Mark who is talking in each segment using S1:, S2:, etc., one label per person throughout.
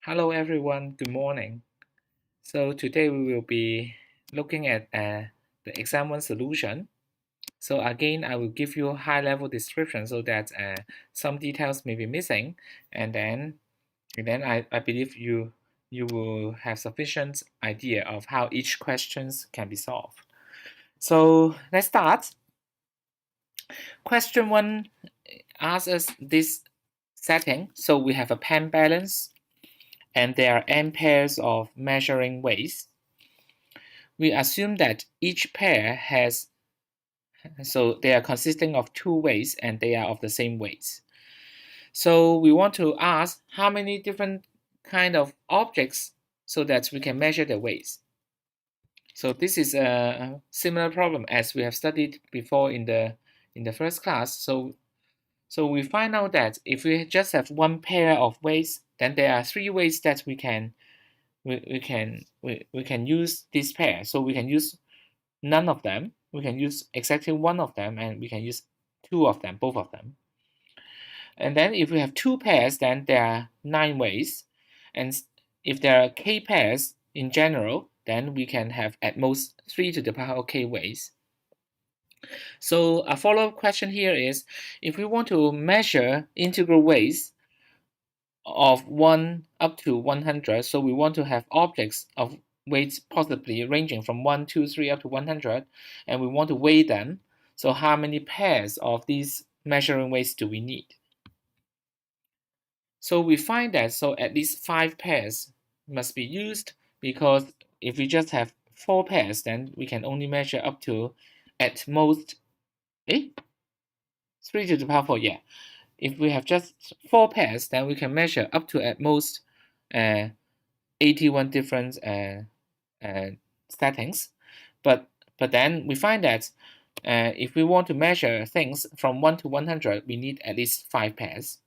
S1: Hello everyone, good morning. So today we will be looking at the exam 1 solution. So again, I will give you a high-level description so that some details may be missing, and then I believe you will have sufficient idea of how each questions can be solved. So let's start. Question 1 asks us this setting. So we have a pen balance, and there are n pairs of measuring weights. We assume that each pair has, so they are consisting of two weights and they are of the same weights. So we want to ask how many different kind of objects so that we can measure their weights. So this is a similar problem as we have studied before in the first class. So we find out that if we just have one pair of weights, then there are three ways that we can use this pair. So we can use none of them, we can use exactly one of them, and we can use two of them, both of them. And then if we have two pairs, then there are 9 ways. And if there are k pairs in general, then we can have at most 3 to the power of k ways. So a follow-up question here is, if we want to measure integral weights of 1 up to 100, so we want to have objects of weights possibly ranging from 1, 2, 3 up to 100, and we want to weigh them. So how many pairs of these measuring weights do we need? So we find that at least 5 pairs must be used, because if we just have 4 pairs, then we can only measure up to at most 3 to the power 4, yeah. If we have just 4 pairs, then we can measure up to at most 81 different settings. But then we find that if we want to measure things from 1 to 100, we need at least 5 pairs.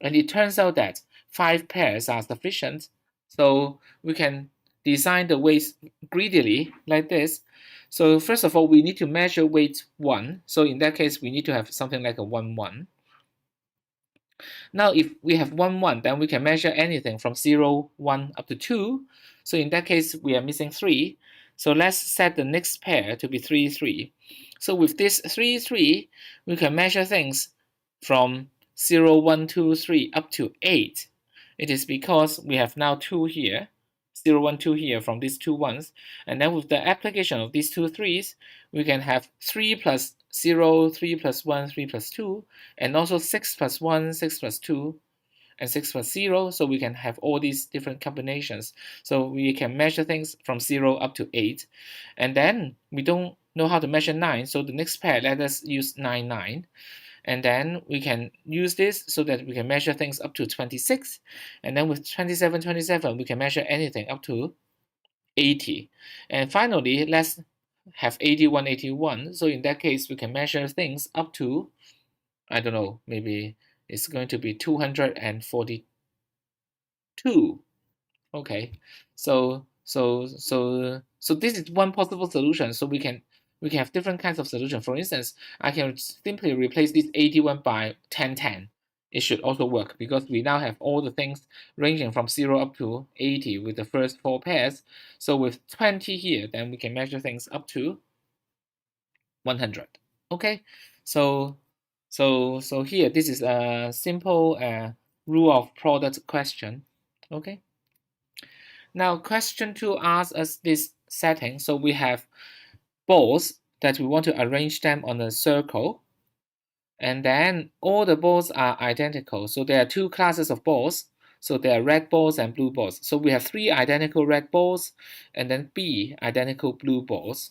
S1: And it turns out that 5 pairs are sufficient. So we can design the weights greedily like this. So first of all, we need to measure weight 1. So in that case, we need to have something like a 1, 1. Now, if we have 1, 1, then we can measure anything from 0, 1 up to 2. So in that case, we are missing 3. So let's set the next pair to be 3, 3. So with this 3, 3, we can measure things from 0, 1, 2, 3 up to 8. It is because we have now 2 here, 0, 1, 2 here from these two ones. And then with the application of these two 3's, we can have 3 plus 0, 3 plus 1, 3 plus 2, and also 6 plus 1, 6 plus 2, and 6 plus 0. So we can have all these different combinations. So we can measure things from 0 up to 8. And then we don't know how to measure 9. So the next pair, let us use 9, 9. And then we can use this so that we can measure things up to 26. And then with 27, 27, we can measure anything up to 80. And finally, let's have 81, 81. So in that case, we can measure things up to, I don't know, maybe it's going to be 242. Okay, so this is one possible solution. So we can have different kinds of solution. For instance, I can simply replace this 81 by 10, 10. It should also work because we now have all the things ranging from 0 up to 80 with the first 4 pairs. So with 20 here, then we can measure things up to 100. Okay, so here, this is a simple rule of product question. Okay. Now, question 2 asks us this setting. So we have balls that we want to arrange them on a circle. And then all the balls are identical. So there are 2 classes of balls. So there are red balls and blue balls. So we have 3 identical red balls and then B identical blue balls.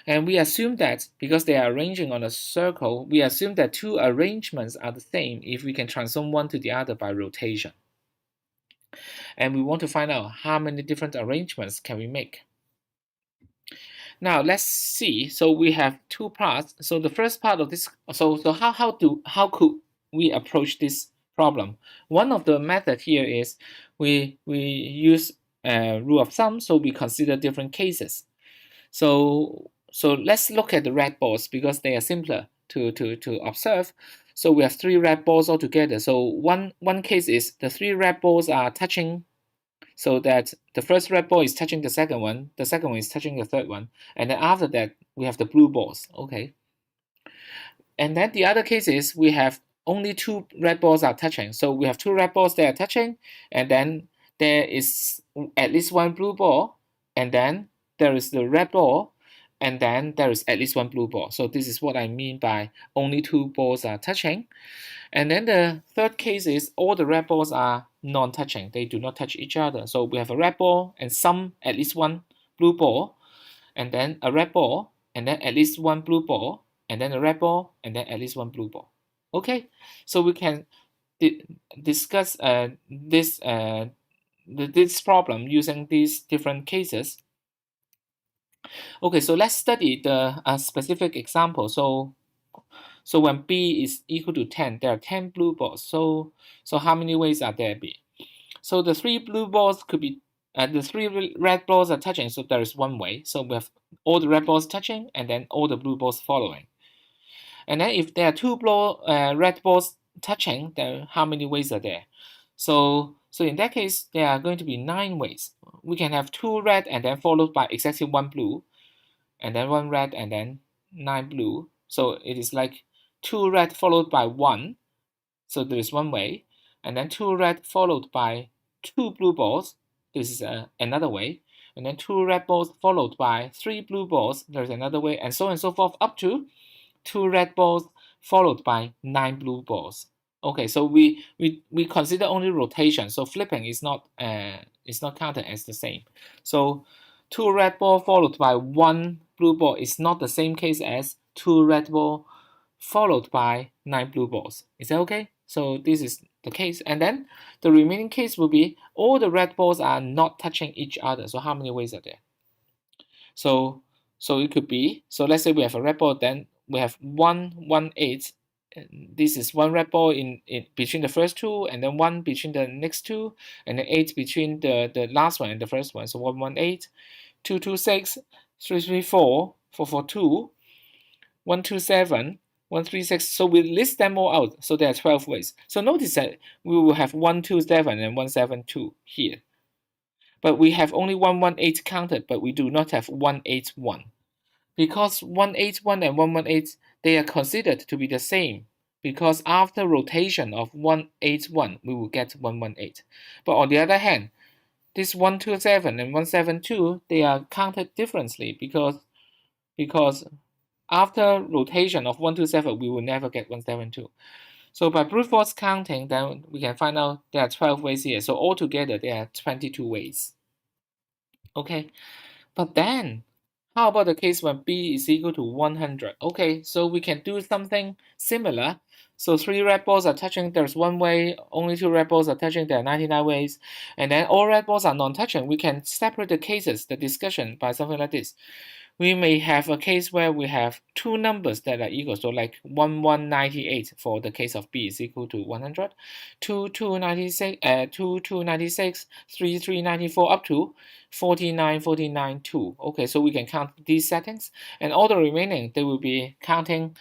S1: And we assume that because they are arranging on a circle, we assume that 2 arrangements are the same if we can transform one to the other by rotation. And we want to find out how many different arrangements can we make. Now let's see. So we have 2 parts. So the first part of this, so how could we approach this problem? One of the method here is we use rule of thumb. So we consider different cases. So let's look at the red balls because they are simpler. to observe. So we have 3 red balls altogether. So one case is the 3 red balls are touching, so that the first red ball is touching the second one is touching the third one, and then after that we have the blue balls. Okay. And then the other case is we have only 2 red balls are touching. So we have 2 red balls that are touching, and then there is at least 1 blue ball, and then there is the red ball, and then there is at least 1 blue ball. So this is what I mean by only 2 balls are touching. And then the third case is all the red balls are non-touching. They do not touch each other. So we have a red ball and at least 1 blue ball, and then a red ball, and then at least 1 blue ball, and then a red ball, and then at least 1 blue ball. Okay, so we can discuss this problem using these different cases. Okay, so let's study the specific example. So when B is equal to 10, there are 10 blue balls. So how many ways are there be? So the 3 blue balls could be, the 3 red balls are touching, so there is 1 way. So we have all the red balls touching, and then all the blue balls following. And then if there are 2 red balls touching, then how many ways are there? So in that case, there are going to be 9 ways. We can have 2 red and then followed by exactly 1 blue, and then 1 red and then 9 blue. So it is like 2 red followed by 1. So there is 1 way. And then 2 red followed by 2 blue balls. This is another way. And then 2 red balls followed by 3 blue balls. There's another way, and so on and so forth, up to 2 red balls followed by 9 blue balls. Okay, so we consider only rotation. So flipping is not counted as the same. So 2 red ball followed by 1 blue ball is not the same case as 2 red ball followed by 9 blue balls. Is that okay? So this is the case. And then the remaining case will be all the red balls are not touching each other. So how many ways are there? So it could be, so let's say we have a red ball, then we have 1, 1, 8. This is 1 red ball in between the first 2, and then 1 between the next 2, and then 8 between the last one and the first one. So 1, 1, 8, 2, 2, 6, 3, 3, 4, 4, 4, 2, 1, 2, 7, 1, 3, 6. So we list them all out. So there are 12 ways. So notice that we will have 1, 2, 7 and 1, 7, 2 here. But we have only 1, 1, 8 counted, but we do not have 1, 8, 1. Because 1, 8, 1 and 1, 1, 8, they are considered to be the same. Because after rotation of 1, 8, 1, we will get 1, 1, 8. But on the other hand, this 1, 2, 7 and 1, 7, 2, they are counted differently because after rotation of 1, 2, 7, we will never get 1, 7, 2. So by brute force counting, then we can find out there are 12 ways here. So altogether, there are 22 ways. Okay, but then how about the case when B is equal to 100? Okay, so we can do something similar. So 3 red balls are touching, there's 1 way, only 2 red balls are touching, there are 99 ways, and then all red balls are non-touching. We can separate the cases, the discussion, by something like this. We may have a case where we have 2 numbers that are equal, so like 1198 for the case of B is equal to 100, 2296, 2296, 3394 up to 49, 49, 2. Okay, so we can count these settings, and all the remaining, they will be counting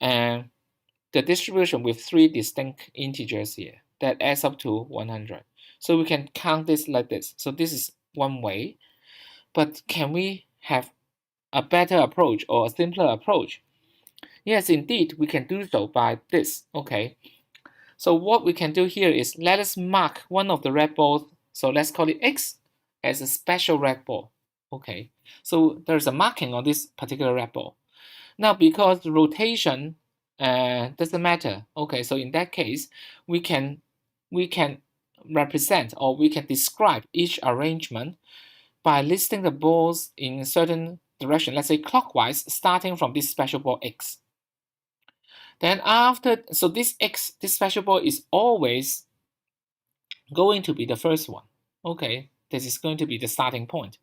S1: the distribution with 3 distinct integers here that adds up to 100. So we can count this like this. So this is 1 way, but can we have a better approach or a simpler approach? Yes, indeed, we can do so by this. Okay, so what we can do here is let us mark one of the red balls. So let's call it X as a special red ball. Okay, so there's a marking on this particular red ball. Now, because the rotation doesn't matter. Okay, so in that case, we can represent, or we can describe each arrangement by listing the balls in a certain direction, let's say clockwise, starting from this special ball X. Then so this X, this special ball is always going to be the first one. Okay, this is going to be the starting point.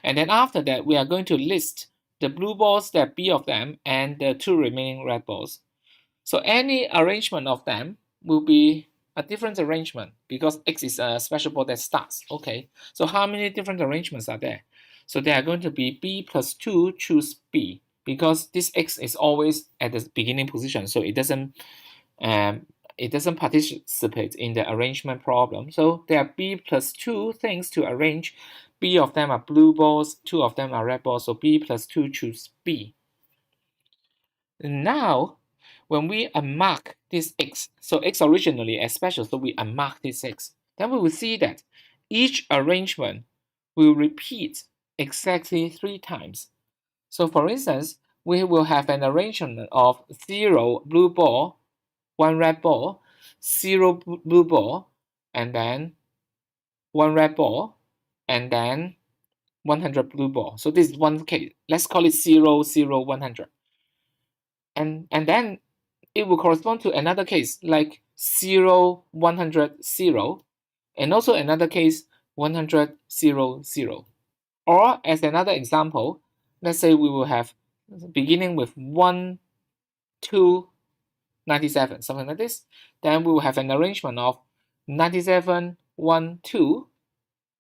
S1: And then after that, we are going to list the blue balls, there are B of them, and the 2 remaining red balls. So any arrangement of them will be a different arrangement because X is a special ball that starts. Okay, so how many different arrangements are there? So there are going to be B plus 2 choose B. because this x is always at the beginning position, so it doesn't participate in the arrangement problem. So there are b plus 2 things to arrange. B of them are blue balls, 2 of them are red balls, so b plus 2 choose B. Now, when we unmark this x, so x originally as special, so we unmark this x, then we will see that each arrangement will repeat exactly 3 times. So for instance, we will have an arrangement of 0 blue ball, 1 red ball, 0 blue ball, and then 1 red ball, and then 100 blue ball. So this is one case. Let's call it 0, 0, 100. And then it will correspond to another case like 0, 100, 0, and also another case 100, 0, 0. Or as another example, let's say we will have beginning with 1, 2, 97, something like this. Then we will have an arrangement of 97, 1, 2,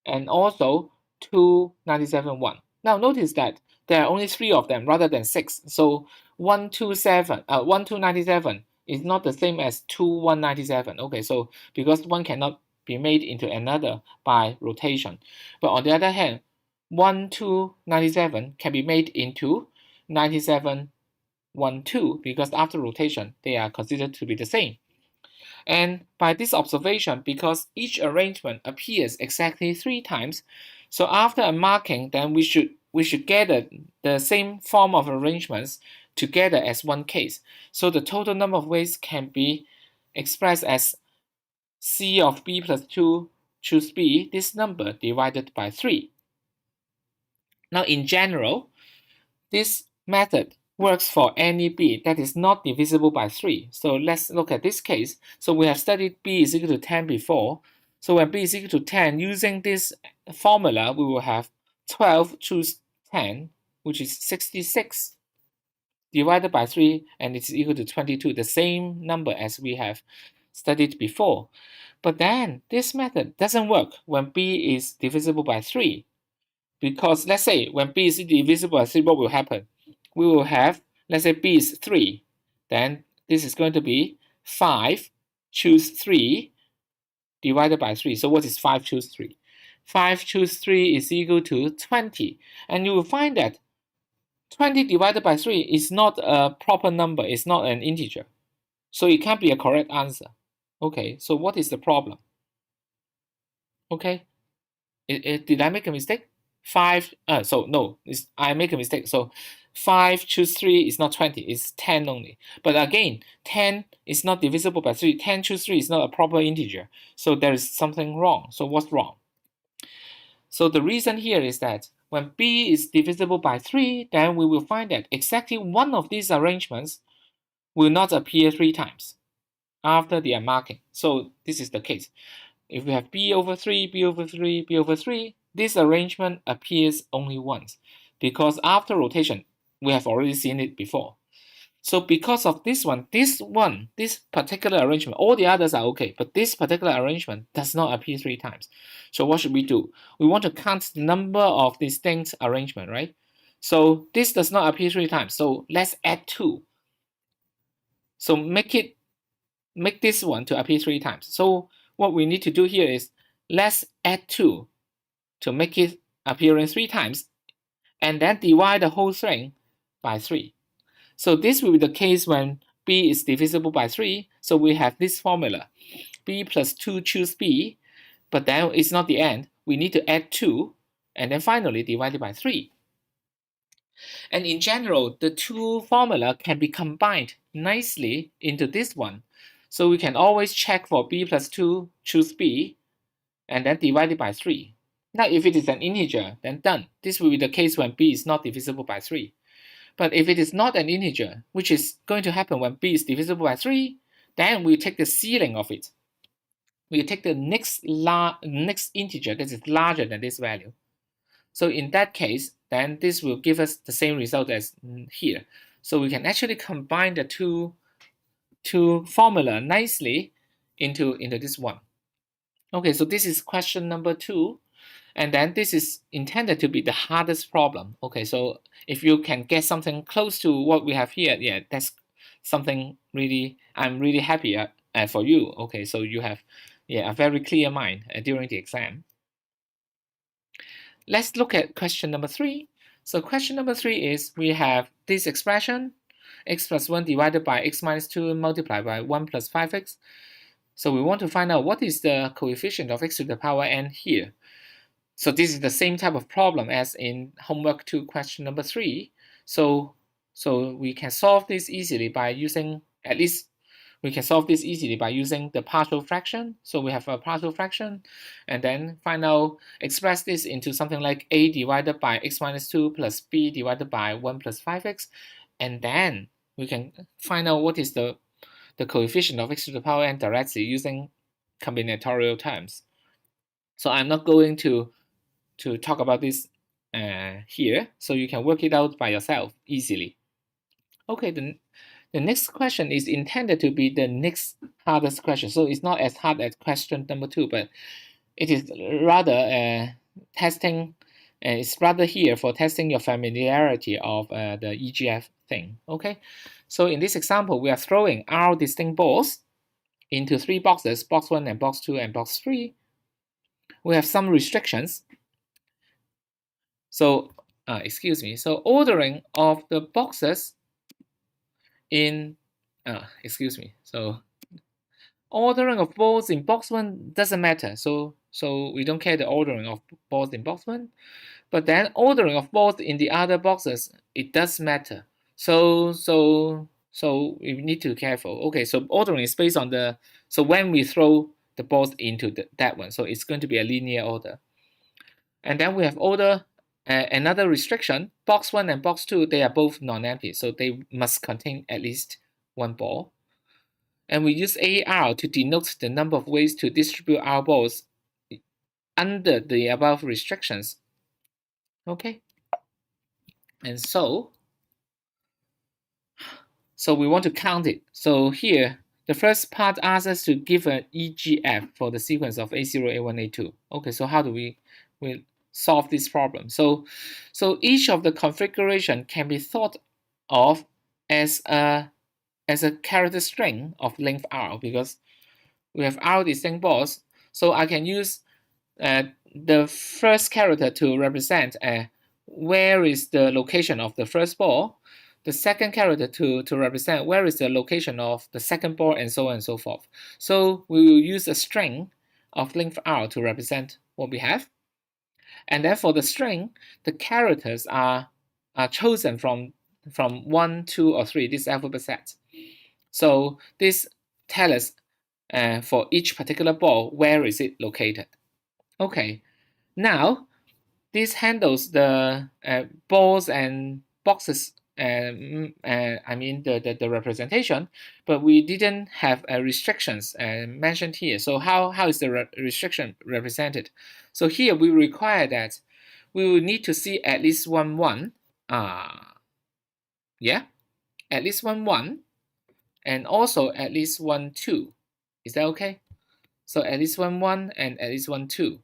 S1: and also 2, 97, 1. Now notice that there are only 3 of them rather than 6. So 1,297 is not the same as 2,197. Okay, so because one cannot be made into another by rotation. But on the other hand, 1,297 can be made into 97, 1, 2 because after rotation they are considered to be the same. And by this observation, because each arrangement appears exactly 3 times, so after unmarking, then we should gather the same form of arrangements together as one case. So the total number of ways can be expressed as C of B plus 2 choose B, this number divided by 3. Now in general, this method works for any b that is not divisible by 3. So let's look at this case. So we have studied b is equal to 10 before. So when b is equal to 10, using this formula, we will have 12 choose 10, which is 66, divided by 3, and it's equal to 22, the same number as we have studied before. But then this method doesn't work when b is divisible by 3. Because let's say when b is divisible by 3, what will happen? We will have, let's say b is 3. Then this is going to be 5 choose 3 divided by 3. So what is 5 choose 3? 5 choose 3 is equal to 20. And you will find that 20 divided by 3 is not a proper number. It's not an integer. So it can't be a correct answer. Okay, so what is the problem? Okay, did I make a mistake? 5, so no, I make a mistake. So 5 choose 3 is not 20, it's 10 only. But again, 10 is not divisible by 3. 10 choose 3 is not a proper integer. So there is something wrong. So what's wrong? So the reason here is that when b is divisible by 3, then we will find that exactly one of these arrangements will not appear 3 times after the unmarking. So this is the case. If we have b over 3, b over 3, b over 3, this arrangement appears only once, because after rotation, we have already seen it before. So because of this particular arrangement, all the others are okay, but this particular arrangement does not appear 3 times. So what should we do? We want to count the number of distinct arrangements, right? So this does not appear 3 times, so let's add 2. So make this one to appear 3 times. So what we need to do here is let's add 2 to make it appearing 3 times, and then divide the whole thing by 3. So this will be the case when b is divisible by 3. So we have this formula, b plus 2 choose b, but then it's not the end. We need to add 2, and then finally divide it by 3. And in general, the two formula can be combined nicely into this one. So we can always check for b plus 2 choose b, and then divide it by 3. Now if it is an integer, then done. This will be the case when b is not divisible by 3. But if it is not an integer, which is going to happen when b is divisible by 3, then we take the ceiling of it. We take the next integer that is larger than this value. So in that case, then this will give us the same result as here. So we can actually combine the two formula nicely into this one. Okay, so this is question number 2. And then this is intended to be the hardest problem. Okay, so if you can get something close to what we have here, yeah, that's something really, I'm really happy for you. Okay, so you have, yeah, a very clear mind during the exam. Let's look at question number 3. So question number 3 is, we have this expression, x plus 1 divided by x minus 2 multiplied by 1 plus 5x. So we want to find out what is the coefficient of x to the power n here. So this is the same type of problem as in homework 2 question number 3. So we can solve this easily by using, at least we can solve this easily by using the partial fraction. So we have a partial fraction, and then express this into something like a divided by x minus 2 plus b divided by 1 plus 5x, and then we can find out what is the coefficient of x to the power n directly using combinatorial terms. So I'm not going to talk about this here, so you can work it out by yourself easily. Okay, the next question is intended to be the next hardest question. So it's not as hard as question number 2, but it is rather testing. It's rather here for testing your familiarity of the EGF thing. Okay, so in this example, we are throwing R distinct balls into 3 boxes, box 1 and box 2 and box 3. We have some restrictions. So, excuse me. So ordering of the boxes in, excuse me. So ordering of balls in box 1 doesn't matter. So we don't care the ordering of balls in box 1. But then ordering of balls in the other boxes, it does matter. So we need to be careful. Okay, so ordering is based on the, so when we throw the balls into that one, so it's going to be a linear order. And then we have order, another restriction, box 1 and box 2, they are both non-empty, so they must contain at least 1 ball. And we use AR to denote the number of ways to distribute our balls under the above restrictions. Okay, and so we want to count it. So here, the first part asks us to give an EGF for the sequence of A0, A1, A2. Okay, so how do we solve this problem? So each of the configuration can be thought of as a character string of length R, because we have R distinct balls. So I can use the first character to represent where is the location of the first ball, the second character to represent where is the location of the second ball, and so on and so forth. So we will use a string of length R to represent what we have. And then for the string, the characters are chosen from 1, 2, or 3, this alphabet set. So this tells us for each particular ball, where is it located. Okay, now this handles the balls and boxes, I mean the representation, but we didn't have restrictions mentioned here. So how is the restriction represented? So here we require that we will need to see at least 1, 1. Yeah, at least 1, 1, and also at least 1, 2. Is that okay? So at least 1, 1 and at least 1, 2.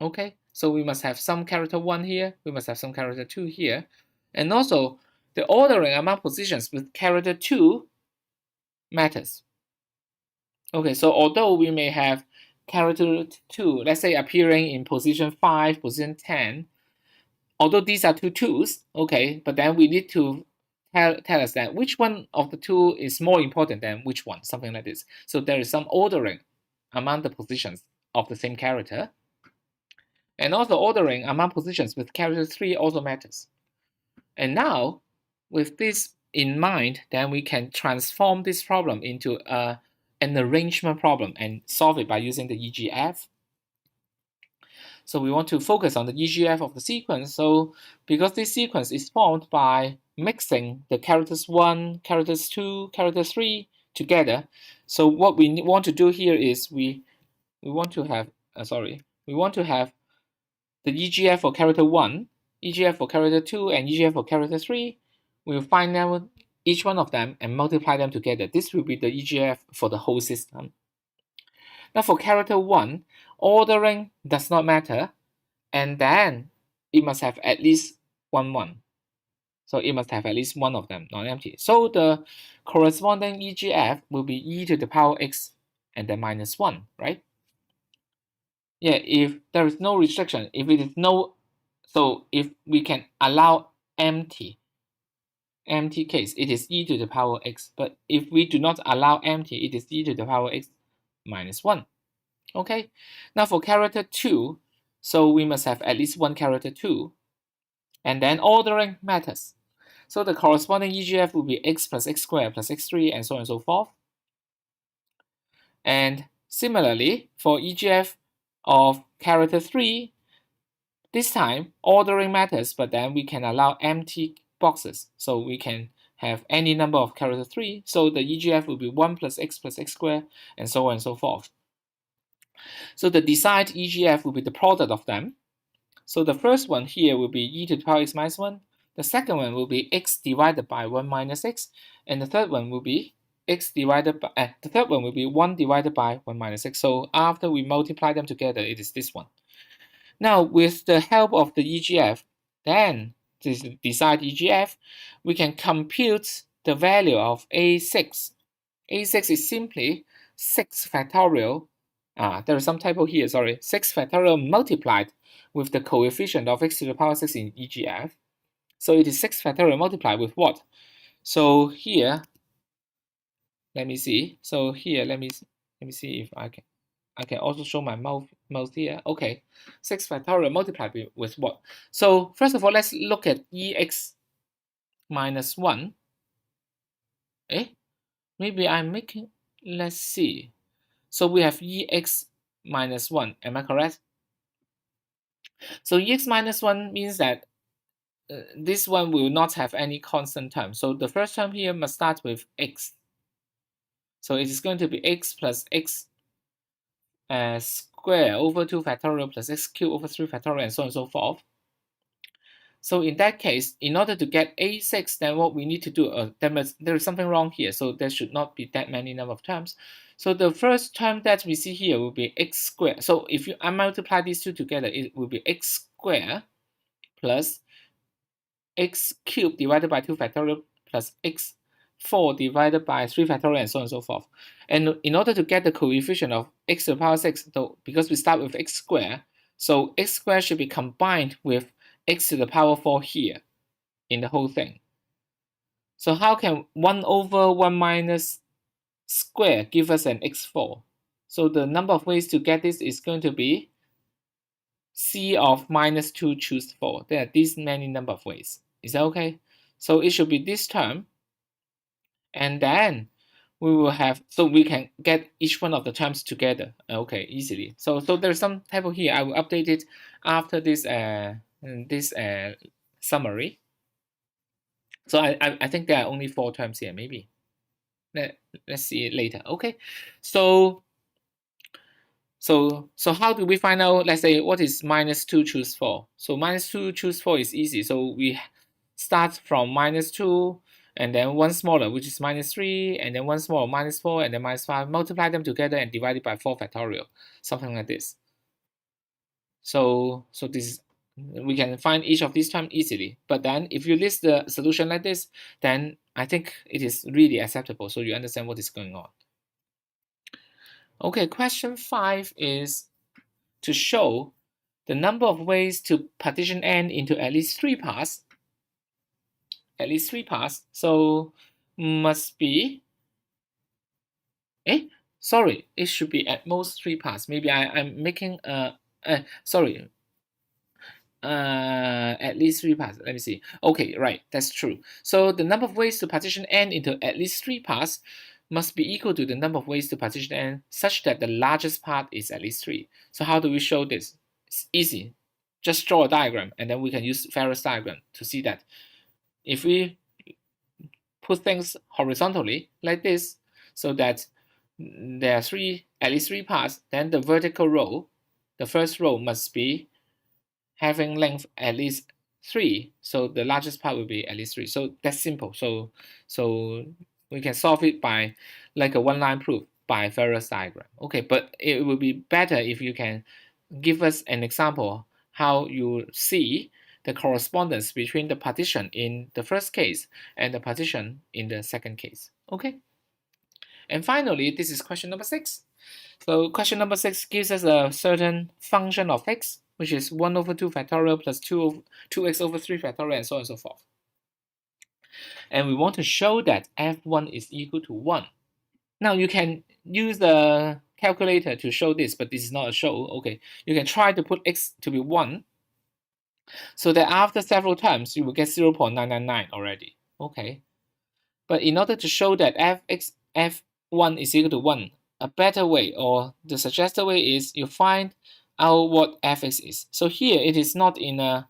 S1: Okay, so we must have some character 1 here, we must have some character 2 here, and also the ordering among positions with character 2 matters. Okay, so although we may have character 2, let's say appearing in position 5, position 10, although these are 2 2s, okay, but then we need to tell us that which one of the 2 is more important than which one, something like this. So there is some ordering among the positions of the same character. And also ordering among positions with character 3 also matters. And now, with this in mind, then we can transform this problem into an arrangement problem and solve it by using the EGF. So we want to focus on the EGF of the sequence. So because this sequence is formed by mixing the characters 1, characters 2, character 3 together. So what we want to do here is we want to have the EGF for character 1, EGF for character 2, and EGF for character 3. We'll find out each one of them and multiply them together. This will be the EGF for the whole system. Now for character 1, ordering does not matter, and then it must have at least 1. So it must have at least one of them non-empty. So the corresponding EGF will be e to the power x and then minus 1, right? Yeah, if there is no restriction, if it is no, so if we can allow empty case, it is e to the power x. But if we do not allow empty, it is e to the power x minus 1. Okay, now for character 2, so we must have at least one character 2, and then ordering matters. So the corresponding EGF will be x plus x squared plus x3 and so on and so forth. And similarly, for EGF of character 3, this time ordering matters, but then we can allow empty boxes. So we can have any number of character 3. So the EGF will be 1 plus x squared and so on and so forth. So the desired EGF will be the product of them. So the first one here will be e to the power x minus 1. The second one will be x divided by 1 minus x. And the third one will be x divided by, the third one will be 1 divided by 1 minus x. So after we multiply them together, it is this one. Now with the help of the EGF, then this desired EGF, we can compute the value of A6. A6 is simply 6 factorial. There is some typo here, sorry. 6 factorial multiplied with the coefficient of x to the power 6 in EGF. So it is 6 factorial multiplied with what? So here, let me see. So here, let me see if I can also show my mouse here. Okay, 6 factorial multiplied with what? So first of all, let's look at EX minus 1. Maybe I'm making, let's see. So we have EX minus 1, am I correct? So EX minus 1 means that this one will not have any constant term. So the first term here must start with x. So it is going to be x plus x square over 2 factorial plus x cubed over 3 factorial and so on and so forth. So in that case, in order to get A6, then what we need to do, there is something wrong here. So there should not be that many number of terms. So the first term that we see here will be x squared. So if I multiply these two together, it will be x squared plus x cubed divided by 2 factorial plus x4 divided by 3 factorial and so on and so forth. And in order to get the coefficient of x to the power 6, though, because we start with x squared, so x squared should be combined with x to the power 4 here in the whole thing. So how can 1 over 1 minus square give us an x4? So the number of ways to get this is going to be c of minus 2 choose 4. There are these many number of ways. Is that okay? So it should be this term. And then we will have, so we can get each one of the terms together, okay, easily. So there's some typo here. I will update it after this summary. So I think there are only 4 terms here, maybe. Let's see it later. Okay, so how do we find out, let's say, what is minus 2 choose 4? So minus 2 choose 4 is easy. So we start from minus 2, and then one smaller, which is minus 3, and then one smaller, minus 4, and then minus 5. Multiply them together and divide it by 4 factorial, something like this. So this, we can find each of these terms easily. But then if you list the solution like this, then I think it is really acceptable, so you understand what is going on. Okay, question 5 is to show the number of ways to partition n into at least 3 parts. At least 3 parts. So must be, sorry, it should be at most 3 parts. Maybe I'm making sorry. At least 3 parts. Let me see. Okay, right, that's true. So the number of ways to partition n into at least 3 parts must be equal to the number of ways to partition n such that the largest part is at least 3. So how do we show this? It's easy. Just draw a diagram, and then we can use Ferris diagram to see that. If we put things horizontally like this, so that there are at least 3 parts, then the vertical row, the first row must be having length at least 3. So the largest part will be at least 3. So that's simple. So we can solve it by like a one-line proof. by various diagram. Okay, but it would be better if you can give us an example how you see the correspondence between the partition in the first case and the partition in the second case. Okay. And finally, this is question number 6. So question number 6 gives us a certain function of x, which is 1 over 2 factorial plus 2x over 3 factorial, and so on and so forth. And we want to show that f1 is equal to 1. Now you can use the calculator to show this, but this is not a show. Okay, you can try to put x to be 1, so that after several terms, you will get 0.999 already. Okay, but in order to show that f1 is equal to 1, a better way or the suggested way is you find out what fx is. So here it is not in a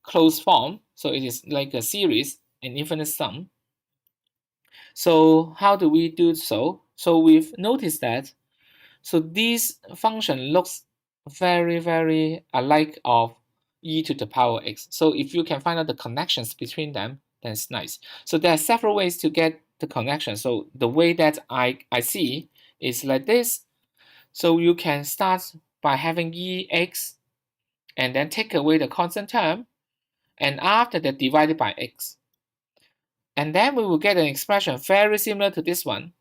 S1: closed form, so it is like a series, an infinite sum. So how do we do so? So we've noticed that, so this function looks very, very alike of e to the power x. So if you can find out the connections between them, then it's nice. So there are several ways to get the connection. So the way that I see is like this. So you can start by having ex and then take away the constant term, and after that divided by x. And then we will get an expression very similar to this one,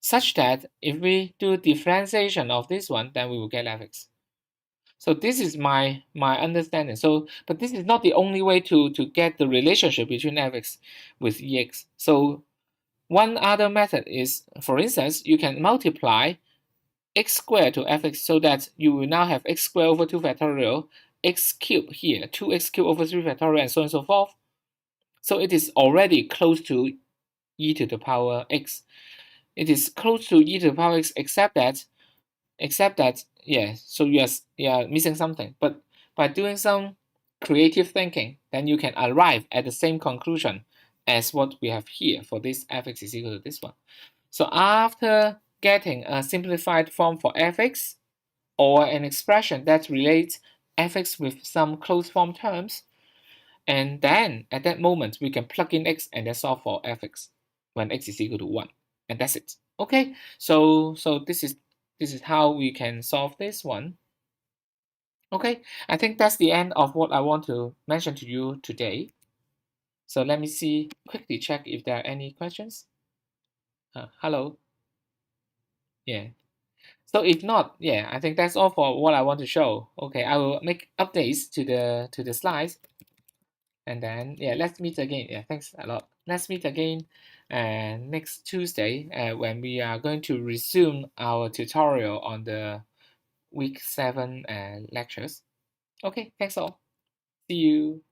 S1: such that if we do differentiation of this one, then we will get fx. So this is my understanding. So, but this is not the only way to get the relationship between fx with ex. So one other method is, for instance, you can multiply x squared to fx, so that you will now have x squared over 2 factorial, x cubed here, 2x cubed over 3 factorial, and so on and so forth. So it is already close to e to the power x. It is close to e to the power x, except that, yeah, so you are missing something. But by doing some creative thinking, then you can arrive at the same conclusion as what we have here for this fx is equal to this one. So after getting a simplified form for fx, or an expression that relates fx with some closed form terms, and then at that moment we can plug in x and then solve for fx when x is equal to 1, and that's it. Okay, so this is how we can solve this one. Okay, I think that's the end of what I want to mention to you today. So let me quickly check if there are any questions. Hello. Yeah. So if not, yeah, I think that's all for what I want to show. Okay, I will make updates to the slides, and then yeah, let's meet again. Yeah, thanks a lot. Let's meet again next Tuesday when we are going to resume our tutorial on the week 7 lectures. Okay, thanks all. See you.